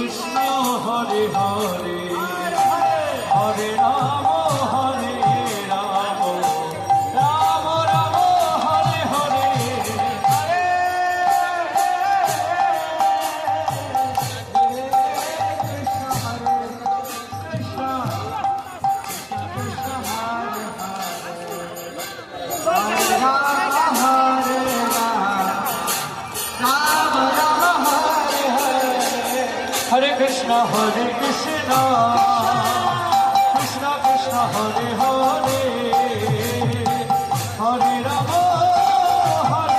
Krishna Hare Hare Hare Ram Hare Ram Ram Ram Hare Hare Hare Krishna, Hare Krishna, Krishna Krishna, Hare Hare.